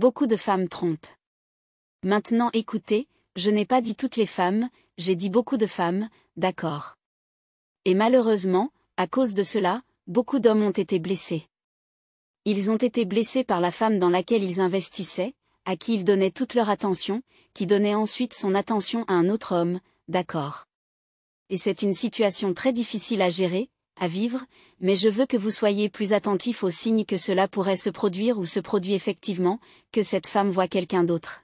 Beaucoup de femmes trompent. Maintenant écoutez, je n'ai pas dit toutes les femmes, j'ai dit beaucoup de femmes, d'accord. Et malheureusement, à cause de cela, beaucoup d'hommes ont été blessés. Ils ont été blessés par la femme dans laquelle ils investissaient, à qui ils donnaient toute leur attention, qui donnait ensuite son attention à un autre homme, d'accord. Et c'est une situation très difficile à gérer, à vivre, mais je veux que vous soyez plus attentifs aux signes que cela pourrait se produire ou se produit effectivement, que cette femme voit quelqu'un d'autre.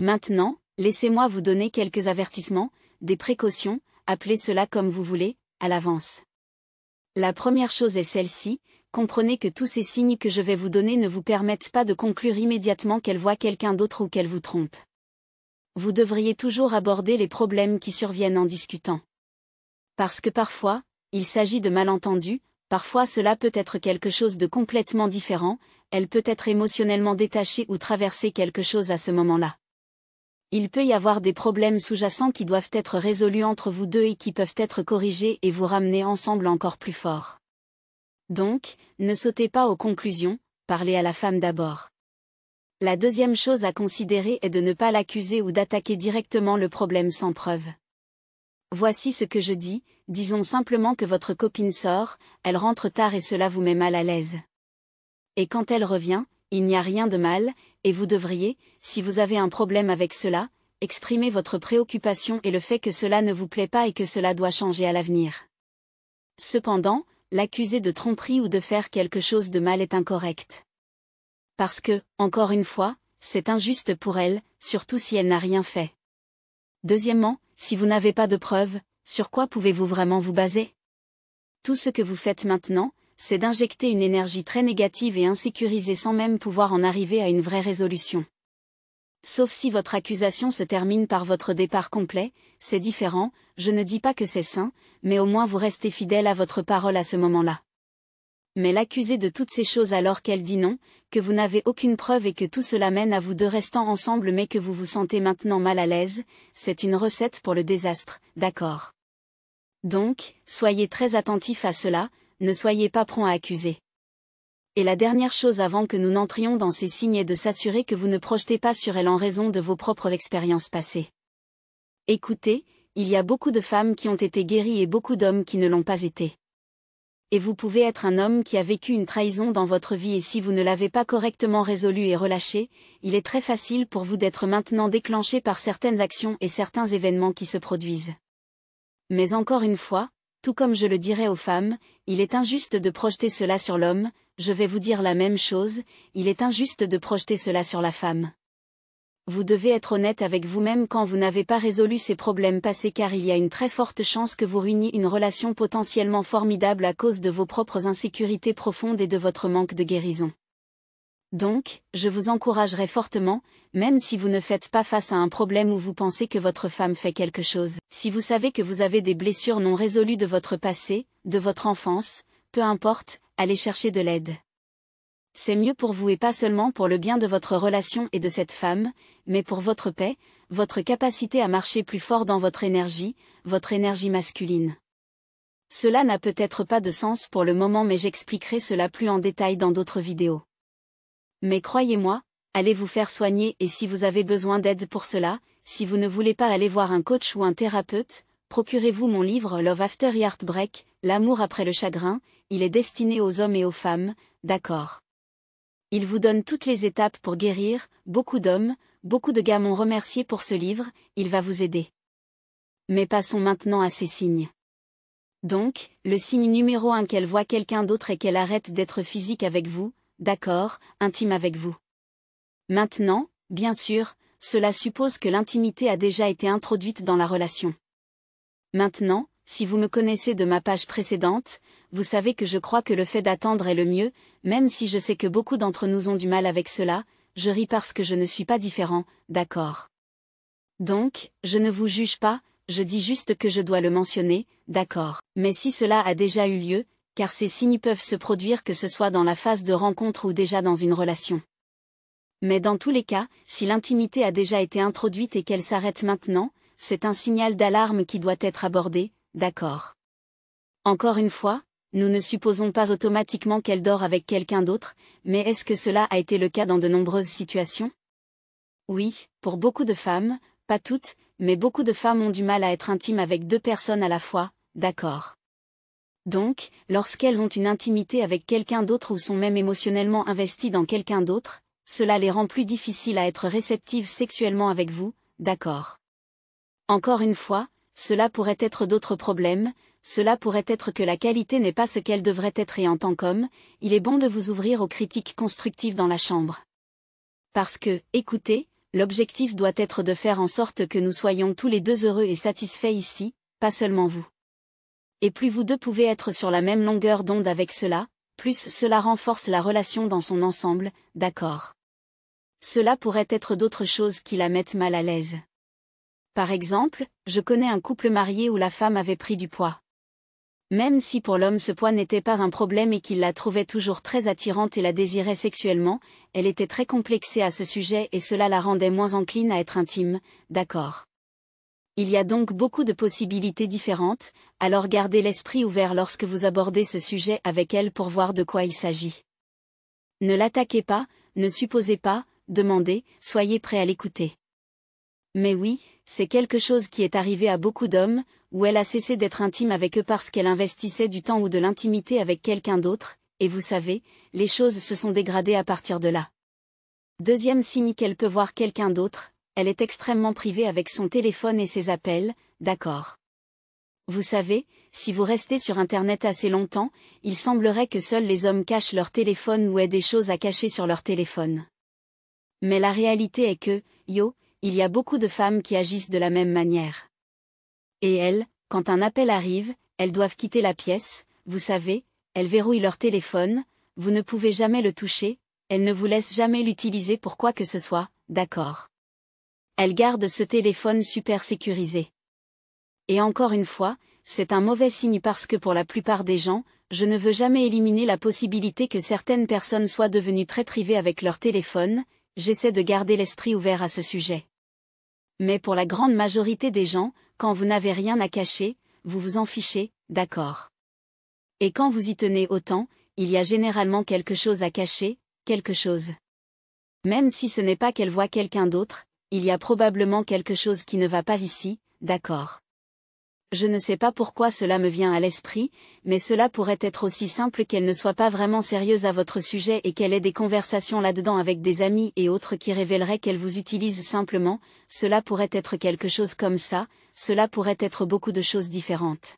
Maintenant, laissez-moi vous donner quelques avertissements, des précautions, appelez cela comme vous voulez, à l'avance. La première chose est celle-ci, comprenez que tous ces signes que je vais vous donner ne vous permettent pas de conclure immédiatement qu'elle voit quelqu'un d'autre ou qu'elle vous trompe. Vous devriez toujours aborder les problèmes qui surviennent en discutant. Parce que parfois, il s'agit de malentendus, parfois cela peut être quelque chose de complètement différent, elle peut être émotionnellement détachée ou traverser quelque chose à ce moment-là. Il peut y avoir des problèmes sous-jacents qui doivent être résolus entre vous deux et qui peuvent être corrigés et vous ramener ensemble encore plus fort. Donc, ne sautez pas aux conclusions, parlez à la femme d'abord. La deuxième chose à considérer est de ne pas l'accuser ou d'attaquer directement le problème sans preuve. Voici ce que je dis, disons simplement que votre copine sort, elle rentre tard et cela vous met mal à l'aise. Et quand elle revient, il n'y a rien de mal, et vous devriez, si vous avez un problème avec cela, exprimer votre préoccupation et le fait que cela ne vous plaît pas et que cela doit changer à l'avenir. Cependant, l'accuser de tromperie ou de faire quelque chose de mal est incorrect. Parce que, encore une fois, c'est injuste pour elle, surtout si elle n'a rien fait. Deuxièmement, si vous n'avez pas de preuves, sur quoi pouvez-vous vraiment vous baser? Tout ce que vous faites maintenant, c'est d'injecter une énergie très négative et insécurisée sans même pouvoir en arriver à une vraie résolution. Sauf si votre accusation se termine par votre départ complet, c'est différent, je ne dis pas que c'est sain, mais au moins vous restez fidèle à votre parole à ce moment-là. Mais l'accuser de toutes ces choses alors qu'elle dit non, que vous n'avez aucune preuve et que tout cela mène à vous deux restant ensemble mais que vous vous sentez maintenant mal à l'aise, c'est une recette pour le désastre, d'accord. Donc, soyez très attentifs à cela, ne soyez pas prompt à accuser. Et la dernière chose avant que nous n'entrions dans ces signes est de s'assurer que vous ne projetez pas sur elle en raison de vos propres expériences passées. Écoutez, il y a beaucoup de femmes qui ont été guéries et beaucoup d'hommes qui ne l'ont pas été. Et vous pouvez être un homme qui a vécu une trahison dans votre vie et si vous ne l'avez pas correctement résolu et relâché, il est très facile pour vous d'être maintenant déclenché par certaines actions et certains événements qui se produisent. Mais encore une fois, tout comme je le dirais aux femmes, il est injuste de projeter cela sur l'homme, je vais vous dire la même chose, il est injuste de projeter cela sur la femme. Vous devez être honnête avec vous-même quand vous n'avez pas résolu ces problèmes passés car il y a une très forte chance que vous ruiniez une relation potentiellement formidable à cause de vos propres insécurités profondes et de votre manque de guérison. Donc, je vous encouragerai fortement, même si vous ne faites pas face à un problème où vous pensez que votre femme fait quelque chose, si vous savez que vous avez des blessures non résolues de votre passé, de votre enfance, peu importe, allez chercher de l'aide. C'est mieux pour vous et pas seulement pour le bien de votre relation et de cette femme, mais pour votre paix, votre capacité à marcher plus fort dans votre énergie masculine. Cela n'a peut-être pas de sens pour le moment mais j'expliquerai cela plus en détail dans d'autres vidéos. Mais croyez-moi, allez vous faire soigner et si vous avez besoin d'aide pour cela, si vous ne voulez pas aller voir un coach ou un thérapeute, procurez-vous mon livre Love After Heartbreak, l'amour après le chagrin, il est destiné aux hommes et aux femmes, d'accord. Il vous donne toutes les étapes pour guérir, beaucoup d'hommes, beaucoup de gars m'ont remercié pour ce livre, il va vous aider. Mais passons maintenant à ces signes. Donc, le signe numéro 1 qu'elle voit quelqu'un d'autre et qu'elle arrête d'être physique avec vous, d'accord, intime avec vous. Maintenant, bien sûr, cela suppose que l'intimité a déjà été introduite dans la relation. Maintenant, si vous me connaissez de ma page précédente, vous savez que je crois que le fait d'attendre est le mieux, même si je sais que beaucoup d'entre nous ont du mal avec cela, je ris parce que je ne suis pas différent, d'accord. Donc, je ne vous juge pas, je dis juste que je dois le mentionner, d'accord. Mais si cela a déjà eu lieu, car ces signes peuvent se produire que ce soit dans la phase de rencontre ou déjà dans une relation. Mais dans tous les cas, si l'intimité a déjà été introduite et qu'elle s'arrête maintenant, c'est un signal d'alarme qui doit être abordé, d'accord. Encore une fois, nous ne supposons pas automatiquement qu'elle dort avec quelqu'un d'autre, mais est-ce que cela a été le cas dans de nombreuses situations? Oui, pour beaucoup de femmes, pas toutes, mais beaucoup de femmes ont du mal à être intimes avec deux personnes à la fois, d'accord. Donc, lorsqu'elles ont une intimité avec quelqu'un d'autre ou sont même émotionnellement investies dans quelqu'un d'autre, cela les rend plus difficiles à être réceptives sexuellement avec vous, d'accord. Encore une fois, cela pourrait être d'autres problèmes, cela pourrait être que la qualité n'est pas ce qu'elle devrait être et en tant qu'homme, il est bon de vous ouvrir aux critiques constructives dans la chambre. Parce que, écoutez, l'objectif doit être de faire en sorte que nous soyons tous les deux heureux et satisfaits ici, pas seulement vous. Et plus vous deux pouvez être sur la même longueur d'onde avec cela, plus cela renforce la relation dans son ensemble, d'accord. Cela pourrait être d'autres choses qui la mettent mal à l'aise. Par exemple, je connais un couple marié où la femme avait pris du poids. Même si pour l'homme ce poids n'était pas un problème et qu'il la trouvait toujours très attirante et la désirait sexuellement, elle était très complexée à ce sujet et cela la rendait moins encline à être intime, d'accord. Il y a donc beaucoup de possibilités différentes, alors gardez l'esprit ouvert lorsque vous abordez ce sujet avec elle pour voir de quoi il s'agit. Ne l'attaquez pas, ne supposez pas, demandez, soyez prêt à l'écouter. Mais oui, c'est quelque chose qui est arrivé à beaucoup d'hommes, où elle a cessé d'être intime avec eux parce qu'elle investissait du temps ou de l'intimité avec quelqu'un d'autre, et vous savez, les choses se sont dégradées à partir de là. Deuxième signe qu'elle peut voir quelqu'un d'autre, elle est extrêmement privée avec son téléphone et ses appels, d'accord. Vous savez, si vous restez sur Internet assez longtemps, il semblerait que seuls les hommes cachent leur téléphone ou aient des choses à cacher sur leur téléphone. Mais la réalité est que, il y a beaucoup de femmes qui agissent de la même manière. Et elles, quand un appel arrive, elles doivent quitter la pièce, vous savez, elles verrouillent leur téléphone, vous ne pouvez jamais le toucher, elles ne vous laissent jamais l'utiliser pour quoi que ce soit, d'accord. Elles gardent ce téléphone super sécurisé. Et encore une fois, c'est un mauvais signe parce que pour la plupart des gens, je ne veux jamais éliminer la possibilité que certaines personnes soient devenues très privées avec leur téléphone, j'essaie de garder l'esprit ouvert à ce sujet. Mais pour la grande majorité des gens, quand vous n'avez rien à cacher, vous vous en fichez, d'accord. Et quand vous y tenez autant, il y a généralement quelque chose à cacher, quelque chose. Même si ce n'est pas qu'elle voit quelqu'un d'autre, il y a probablement quelque chose qui ne va pas ici, d'accord. Je ne sais pas pourquoi cela me vient à l'esprit, mais cela pourrait être aussi simple qu'elle ne soit pas vraiment sérieuse à votre sujet et qu'elle ait des conversations là-dedans avec des amis et autres qui révéleraient qu'elle vous utilise simplement, cela pourrait être quelque chose comme ça, cela pourrait être beaucoup de choses différentes.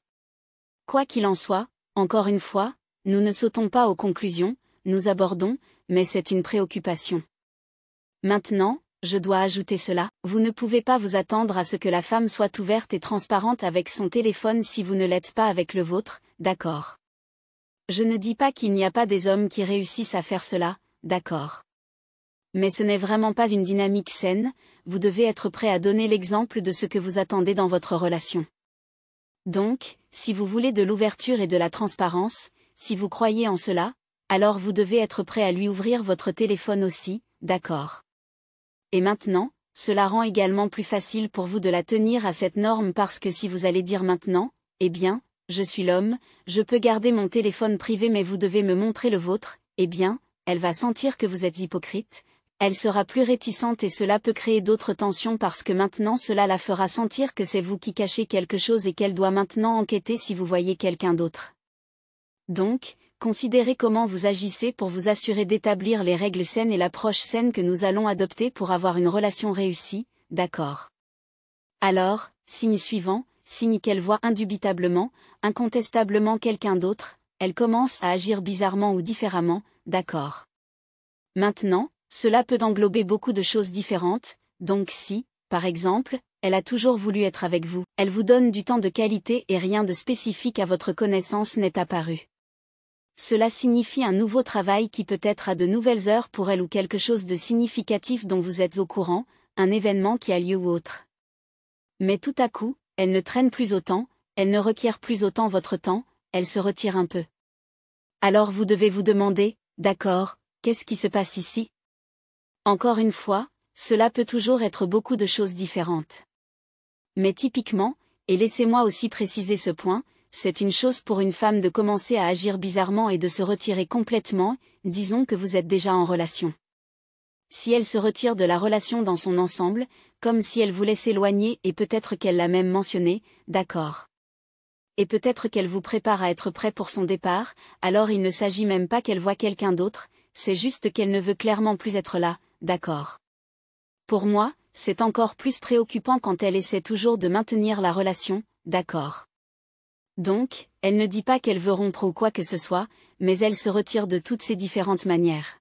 Quoi qu'il en soit, encore une fois, nous ne sautons pas aux conclusions, nous abordons, mais c'est une préoccupation. Maintenant, je dois ajouter cela, vous ne pouvez pas vous attendre à ce que la femme soit ouverte et transparente avec son téléphone si vous ne l'êtes pas avec le vôtre, d'accord. Je ne dis pas qu'il n'y a pas des hommes qui réussissent à faire cela, d'accord. Mais ce n'est vraiment pas une dynamique saine, vous devez être prêt à donner l'exemple de ce que vous attendez dans votre relation. Donc, si vous voulez de l'ouverture et de la transparence, si vous croyez en cela, alors vous devez être prêt à lui ouvrir votre téléphone aussi, d'accord. Et maintenant, cela rend également plus facile pour vous de la tenir à cette norme parce que si vous allez dire maintenant, eh bien, je suis l'homme, je peux garder mon téléphone privé mais vous devez me montrer le vôtre, eh bien, elle va sentir que vous êtes hypocrite, elle sera plus réticente et cela peut créer d'autres tensions parce que maintenant cela la fera sentir que c'est vous qui cachez quelque chose et qu'elle doit maintenant enquêter si vous voyez quelqu'un d'autre. Donc, considérez comment vous agissez pour vous assurer d'établir les règles saines et l'approche saine que nous allons adopter pour avoir une relation réussie, d'accord. Alors, signe suivant, signe qu'elle voit indubitablement, incontestablement quelqu'un d'autre, elle commence à agir bizarrement ou différemment, d'accord. Maintenant, cela peut englober beaucoup de choses différentes, donc si, par exemple, elle a toujours voulu être avec vous, elle vous donne du temps de qualité et rien de spécifique à votre connaissance n'est apparu. Cela signifie un nouveau travail qui peut être à de nouvelles heures pour elle ou quelque chose de significatif dont vous êtes au courant, un événement qui a lieu ou autre. Mais tout à coup, elle ne traîne plus autant, elle ne requiert plus autant votre temps, elle se retire un peu. Alors vous devez vous demander, d'accord, qu'est-ce qui se passe ici? Encore une fois, cela peut toujours être beaucoup de choses différentes. Mais typiquement, et laissez-moi aussi préciser ce point, c'est une chose pour une femme de commencer à agir bizarrement et de se retirer complètement, disons que vous êtes déjà en relation. Si elle se retire de la relation dans son ensemble, comme si elle voulait s'éloigner et peut-être qu'elle l'a même mentionné, d'accord. Et peut-être qu'elle vous prépare à être prêt pour son départ, alors il ne s'agit même pas qu'elle voit quelqu'un d'autre, c'est juste qu'elle ne veut clairement plus être là, d'accord. Pour moi, c'est encore plus préoccupant quand elle essaie toujours de maintenir la relation, d'accord. Donc, elle ne dit pas qu'elle veut rompre ou quoi que ce soit, mais elle se retire de toutes ces différentes manières.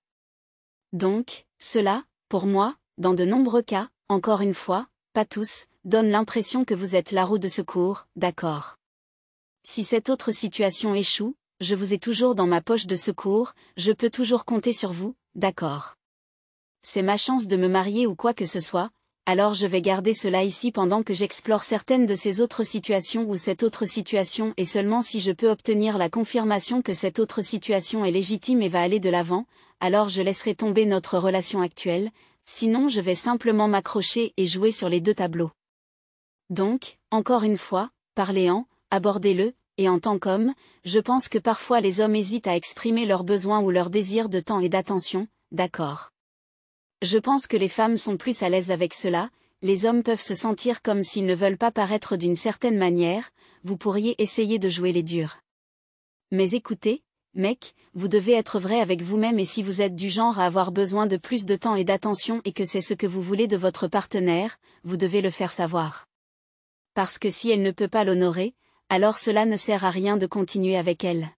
Donc, cela, pour moi, dans de nombreux cas, encore une fois, pas tous, donne l'impression que vous êtes la roue de secours, d'accord. Si cette autre situation échoue, je vous ai toujours dans ma poche de secours, je peux toujours compter sur vous, d'accord. C'est ma chance de me marier ou quoi que ce soit, alors je vais garder cela ici pendant que j'explore certaines de ces autres situations ou cette autre situation et seulement si je peux obtenir la confirmation que cette autre situation est légitime et va aller de l'avant, alors je laisserai tomber notre relation actuelle, sinon je vais simplement m'accrocher et jouer sur les deux tableaux. Donc, encore une fois, parlez-en, abordez-le, et en tant qu'homme, je pense que parfois les hommes hésitent à exprimer leurs besoins ou leurs désirs de temps et d'attention, d'accord. Je pense que les femmes sont plus à l'aise avec cela, les hommes peuvent se sentir comme s'ils ne veulent pas paraître d'une certaine manière, vous pourriez essayer de jouer les durs. Mais écoutez, mec, vous devez être vrai avec vous-même et si vous êtes du genre à avoir besoin de plus de temps et d'attention et que c'est ce que vous voulez de votre partenaire, vous devez le faire savoir. Parce que si elle ne peut pas l'honorer, alors cela ne sert à rien de continuer avec elle.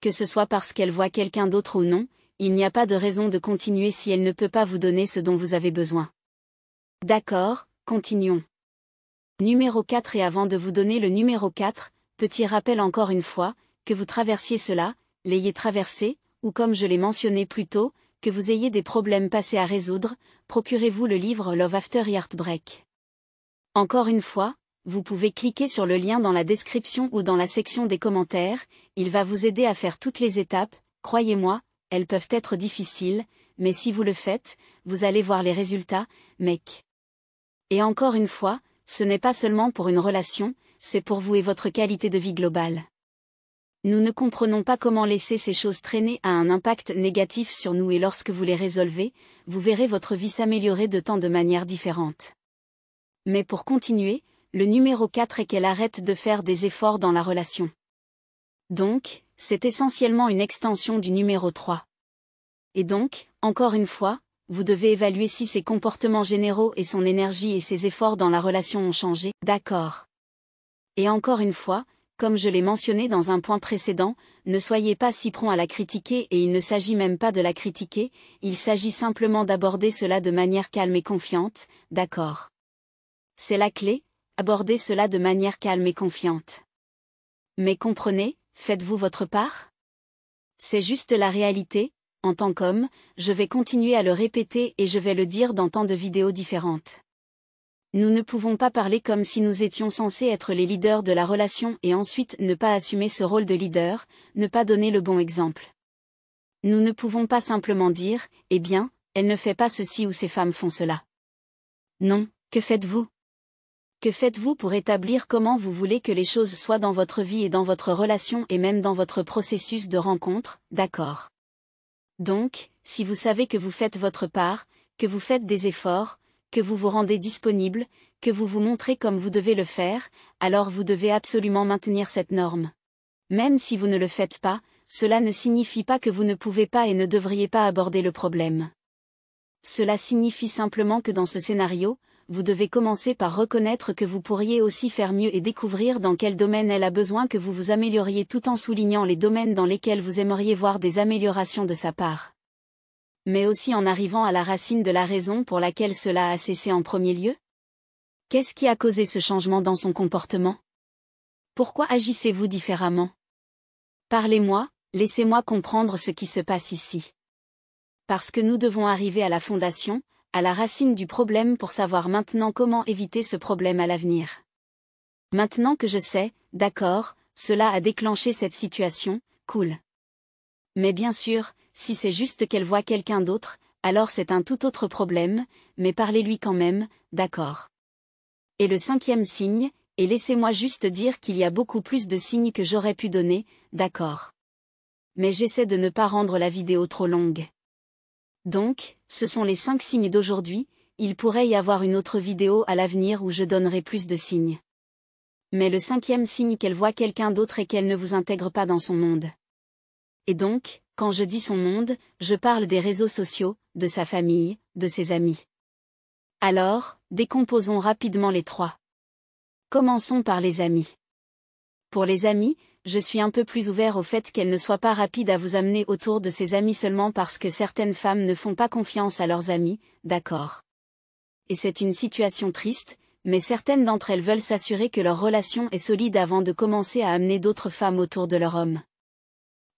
Que ce soit parce qu'elle voit quelqu'un d'autre ou non, il n'y a pas de raison de continuer si elle ne peut pas vous donner ce dont vous avez besoin. D'accord, continuons. Numéro 4 et avant de vous donner le numéro 4, petit rappel encore une fois, que vous traversiez cela, l'ayez traversé, ou comme je l'ai mentionné plus tôt, que vous ayez des problèmes passés à résoudre, procurez-vous le livre Love After Heartbreak. Encore une fois, vous pouvez cliquer sur le lien dans la description ou dans la section des commentaires, il va vous aider à faire toutes les étapes, croyez-moi, elles peuvent être difficiles, mais si vous le faites, vous allez voir les résultats, mec. Et encore une fois, ce n'est pas seulement pour une relation, c'est pour vous et votre qualité de vie globale. Nous ne comprenons pas comment laisser ces choses traîner a un impact négatif sur nous et lorsque vous les résolvez, vous verrez votre vie s'améliorer de tant de manières différentes. Mais pour continuer, le numéro 4 est qu'elle arrête de faire des efforts dans la relation. Donc, c'est essentiellement une extension du numéro 3. Et donc, encore une fois, vous devez évaluer si ses comportements généraux et son énergie et ses efforts dans la relation ont changé, d'accord. Et encore une fois, comme je l'ai mentionné dans un point précédent, ne soyez pas si prompt à la critiquer et il ne s'agit même pas de la critiquer, il s'agit simplement d'aborder cela de manière calme et confiante, d'accord. C'est la clé, aborder cela de manière calme et confiante. Mais comprenez, faites-vous votre part? C'est juste la réalité, en tant qu'homme, je vais continuer à le répéter et je vais le dire dans tant de vidéos différentes. Nous ne pouvons pas parler comme si nous étions censés être les leaders de la relation et ensuite ne pas assumer ce rôle de leader, ne pas donner le bon exemple. Nous ne pouvons pas simplement dire, eh bien, elle ne fait pas ceci ou ces femmes font cela. Non, que faites-vous? Que faites-vous pour établir comment vous voulez que les choses soient dans votre vie et dans votre relation et même dans votre processus de rencontre, d'accord? Donc, si vous savez que vous faites votre part, que vous faites des efforts, que vous vous rendez disponible, que vous vous montrez comme vous devez le faire, alors vous devez absolument maintenir cette norme. Même si vous ne le faites pas, cela ne signifie pas que vous ne pouvez pas et ne devriez pas aborder le problème. Cela signifie simplement que dans ce scénario, vous devez commencer par reconnaître que vous pourriez aussi faire mieux et découvrir dans quel domaine elle a besoin que vous vous amélioriez tout en soulignant les domaines dans lesquels vous aimeriez voir des améliorations de sa part. Mais aussi en arrivant à la racine de la raison pour laquelle cela a cessé en premier lieu. Qu'est-ce qui a causé ce changement dans son comportement? Pourquoi agissez-vous différemment? Parlez-moi, laissez-moi comprendre ce qui se passe ici. Parce que nous devons arriver à la fondation, à la racine du problème pour savoir maintenant comment éviter ce problème à l'avenir. Maintenant que je sais, d'accord, cela a déclenché cette situation, cool. Mais bien sûr, si c'est juste qu'elle voit quelqu'un d'autre, alors c'est un tout autre problème, mais parlez-lui quand même, d'accord. Et le 5e signe, Et laissez-moi juste dire qu'il y a beaucoup plus de signes que j'aurais pu donner, d'accord. Mais j'essaie de ne pas rendre la vidéo trop longue. Donc, ce sont les 5 signes d'aujourd'hui, il pourrait y avoir une autre vidéo à l'avenir où je donnerai plus de signes. Mais le 5e signe qu'elle voit quelqu'un d'autre et qu'elle ne vous intègre pas dans son monde. Et donc, quand je dis son monde, je parle des réseaux sociaux, de sa famille, de ses amis. Alors, décomposons rapidement les 3. Commençons par les amis. Pour les amis, je suis un peu plus ouvert au fait qu'elle ne soit pas rapide à vous amener autour de ses amis seulement parce que certaines femmes ne font pas confiance à leurs amis, d'accord. Et c'est une situation triste, mais certaines d'entre elles veulent s'assurer que leur relation est solide avant de commencer à amener d'autres femmes autour de leur homme.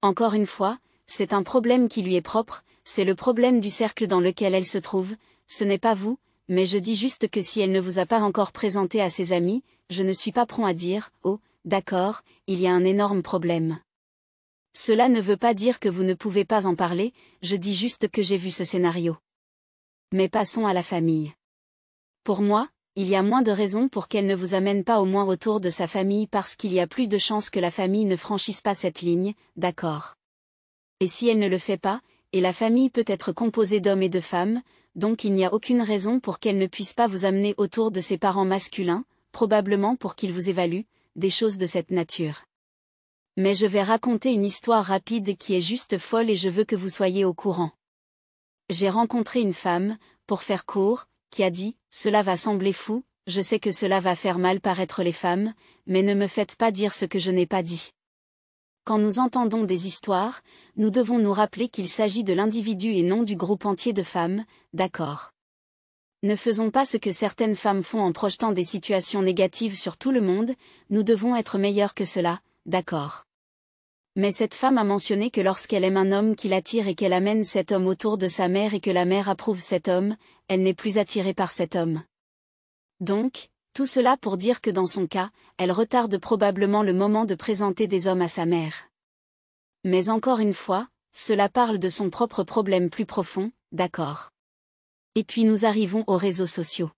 Encore une fois, c'est un problème qui lui est propre, c'est le problème du cercle dans lequel elle se trouve, ce n'est pas vous, mais je dis juste que si elle ne vous a pas encore présenté à ses amis, je ne suis pas prompt à dire, oh, d'accord, il y a un énorme problème. Cela ne veut pas dire que vous ne pouvez pas en parler, je dis juste que j'ai vu ce scénario. Mais passons à la famille. Pour moi, il y a moins de raisons pour qu'elle ne vous amène pas au moins autour de sa famille parce qu'il y a plus de chances que la famille ne franchisse pas cette ligne, d'accord. Et si elle ne le fait pas, et la famille peut être composée d'hommes et de femmes, donc il n'y a aucune raison pour qu'elle ne puisse pas vous amener autour de ses parents masculins, probablement pour qu'ils vous évaluent, des choses de cette nature. Mais je vais raconter une histoire rapide qui est juste folle et je veux que vous soyez au courant. J'ai rencontré une femme, pour faire court, qui a dit « Cela va sembler fou, je sais que cela va faire mal paraître les femmes, mais ne me faites pas dire ce que je n'ai pas dit. » Quand nous entendons des histoires, nous devons nous rappeler qu'il s'agit de l'individu et non du groupe entier de femmes, d'accord. Ne faisons pas ce que certaines femmes font en projetant des situations négatives sur tout le monde, nous devons être meilleurs que cela, d'accord. Mais cette femme a mentionné que lorsqu'elle aime un homme qui l'attire et qu'elle amène cet homme autour de sa mère et que la mère approuve cet homme, elle n'est plus attirée par cet homme. Donc, tout cela pour dire que dans son cas, elle retarde probablement le moment de présenter des hommes à sa mère. Mais encore une fois, cela parle de son propre problème plus profond, d'accord. Et puis nous arrivons aux réseaux sociaux.